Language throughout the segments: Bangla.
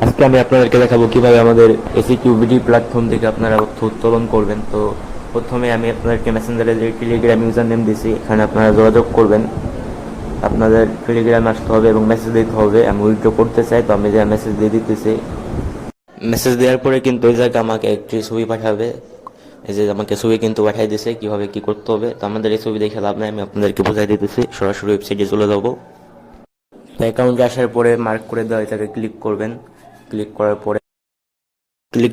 আজকে আমি আপনাদেরকে দেখাবো কিভাবে আমাদের এসিকিউবিডি প্ল্যাটফর্ম থেকে আপনারা অর্থ উত্তোলন করবেন। তো প্রথমে আমি আপনাদেরকে মেসেঞ্জারে যে টেলিগ্রাম ইউজার নেম দিয়েছি এখানে আপনারা যোগাযোগ করবেন। আপনাদের টেলিগ্রাম আসতে হবে এবং মেসেজ দিতে হবে আমি উইথড্র করতে চাই, তো আমি যে মেসেজ দিয়ে দিতেছি। মেসেজ দেওয়ার পরে কিন্তু ওই জায়গায় আমাকে একটি ছবি পাঠাবে। এই যে আমাকে ছবি কিন্তু পাঠিয়ে দিছে কিভাবে কি করতে হবে। তো আমাদের এই ছবি দেখে লাভ নাই, আমি আপনাদেরকে বোঝাই দিতেছি। সরাসরি ওয়েবসাইটে চলে যাবো। তো অ্যাকাউন্টে আসার পরে মার্ক করে দেওয়া এটাকে ক্লিক করবেন। ক্লিক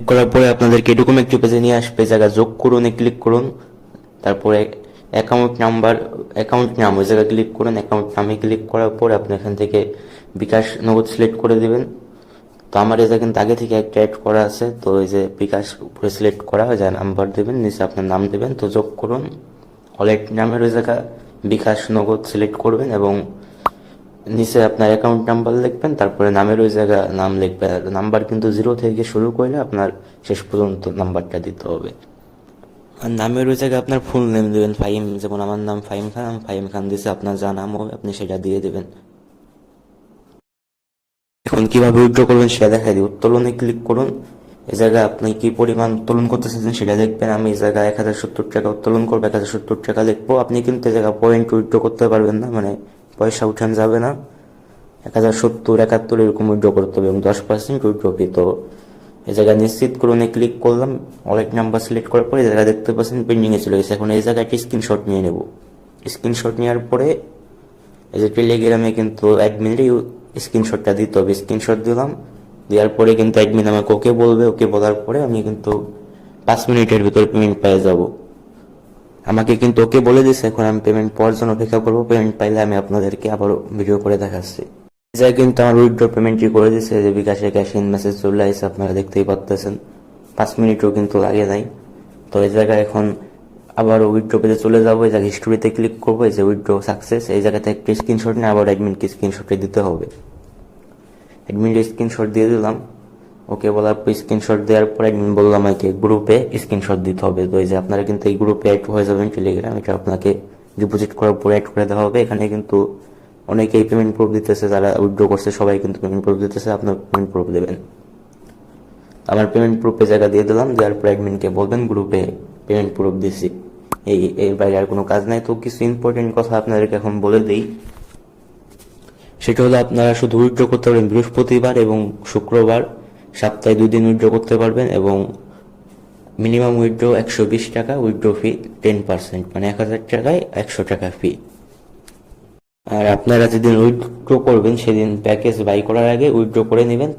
করার পরে আপনাদেরকে এরকম একটি পেজে নিয়ে আসবে, জায়গা যোগ করুন ক্লিক করুন। তারপরে অ্যাকাউন্ট নাম ওই জায়গায় ক্লিক করুন। অ্যাকাউন্ট নামে ক্লিক করার পর আপনি এখান থেকে বিকাশ নগদ সিলেক্ট করে দেবেন। তো আমার এটা কিন্তু আগে থেকে একটা অ্যাড করা আছে, তো এই যে বিকাশ উপরে সিলেক্ট করা হয় যায় নাম্বার দেবেন, নিচে আপনার নাম দেবেন। তো যোগ করুন ওয়ালেট নামের ওই জায়গা বিকাশ নগদ সিলেক্ট করবেন এবং নিচে আপনার অ্যাকাউন্ট নাম্বার লিখবেন। তারপরে নামের ওই জায়গা নাম লিখবেন। নাম্বার কিন্তু 0 থেকে শুরু করলে আপনার শেষ পর্যন্ত নাম্বারটা দিতে হবে। আর নামের ওই জায়গায় আপনার ফুল নেম দেবেন। ফাহিম, যেমন আমার নাম ফাহিম খান, আমি ফাহিম খান দিয়েছি। আপনার যা নাম হবে আপনি সেটা দিয়ে দেবেন। এখন কিভাবে উইথড্র করবেন সেটা দেখাই দিই। উত্তোলনে ক্লিক করুন। এই জায়গায় আপনি কি পরিমাণ উত্তোলন করতে চাইছেন সেটা দেখবেন। আমি এই জায়গায় 1070 টাকা উত্তোলন করবো, 1070 টাকা লিখবো। আপনি কিন্তু এই জায়গায় পয়েন্ট উইথড্র করতে পারবেন না, মানে পয়সা উঠান যাবে না। 1070, 71 এরকম উইথড্র করতে হবে এবং 10% উইথড্র ফি। তো এই জায়গায় নিশ্চিত করুন ক্লিক করলাম। ওয়ালেট নাম্বার সিলেক্ট করার পরে এই জায়গায় দেখতে পাচ্ছেন পেন্ডিংয়ে চলে গেছে। এখন এই জায়গায় একটা স্ক্রিনশট নিয়ে নেব। স্ক্রিনশট নেওয়ার পরে এই যে টেলিগ্রামে কিন্তু অ্যাডমিনের স্ক্রিনশটটা দিতে হবে। স্ক্রিনশট দিলাম, দেওয়ার পরে কিন্তু অ্যাডমিন আমাকে ওকে বলবে। ওকে বলার পরে আমি কিন্তু 5 মিনিটের ভিতরে পেমেন্ট পেয়ে যাব। আমাকে কিন্তু ওকে বলে দিচ্ছে। এখন আমি পেমেন্ট পাওয়ার জন্য অপেক্ষা করবো। পেমেন্ট পাইলে আমি আপনাদেরকে আবারও ভিডিও করে দেখাচ্ছি। এই জায়গায় কিন্তু আমার উইথড্র পেমেন্টই করে দিচ্ছে, যে বিকাশে ক্যাশ ইন মেসেজ চলে আসছে, আপনারা দেখতেই পাচ্ছেন। 5 মিনিটও কিন্তু লাগে নাই। তো এই জায়গায় এখন আবার উইথড্র পেজে চলে যাবো। এই জায়গায় হিস্টোরিতে ক্লিক করবো, এই যে উইথড্র সাকসেস, এই জায়গাতে একটা স্ক্রিনশট নিয়ে আবার অ্যাডমিনকে স্ক্রিনশটে দিতে হবে। অ্যাডমিনের স্ক্রিনশট দিয়ে দিলাম। ওকে বলার পর স্ক্রিনশট দেওয়ার পর অ্যাডমিন বললাম আমাকে গ্রুপে স্ক্রিনশট দিতে হবে। তো এই যে আপনারা কিন্তু এই গ্রুপে অ্যাড হয়ে যাবেন টেলিগ্রাম। এটা আপনাকে ডিপোজিট করার পর অ্যাড করে দেওয়া হবে। এখানে কিন্তু অনেকেই পেমেন্ট প্রুফ দিতেছে, যারা উইথড্র করছে সবাই কিন্তু পেমেন্ট প্রুফ দিতেছে। আপনার পেমেন্ট প্রুফ দেবেন। আমার পেমেন্ট প্রুফে জায়গা দিয়ে দিলাম। দেওয়ার পর অ্যাডমিনকে বলবেন গ্রুপে পেমেন্ট প্রুফ দিছি। এর বাইরে আর কোনো কাজ নাই। তো কিছু ইম্পর্টেন্ট কথা আপনাদেরকে এখন বলে দিই। সেটা হলো আপনারা শুধু উইথড্র করতে পারবেন বৃহস্পতিবার এবং শুক্রবার, সপ্তাহে 2 দিন উইথড্র করতে পারবেন এবং মিনিমাম উইথড্র 120 টাকা, উইথড্র ফি 10%, মানে 1000 টাকায় 100 টাকা ফি। আর আপনারা যেদিন উইথড্র করবেন সেদিন প্যাকেজ বাই করার আগে উইথড্র করে নেবেন।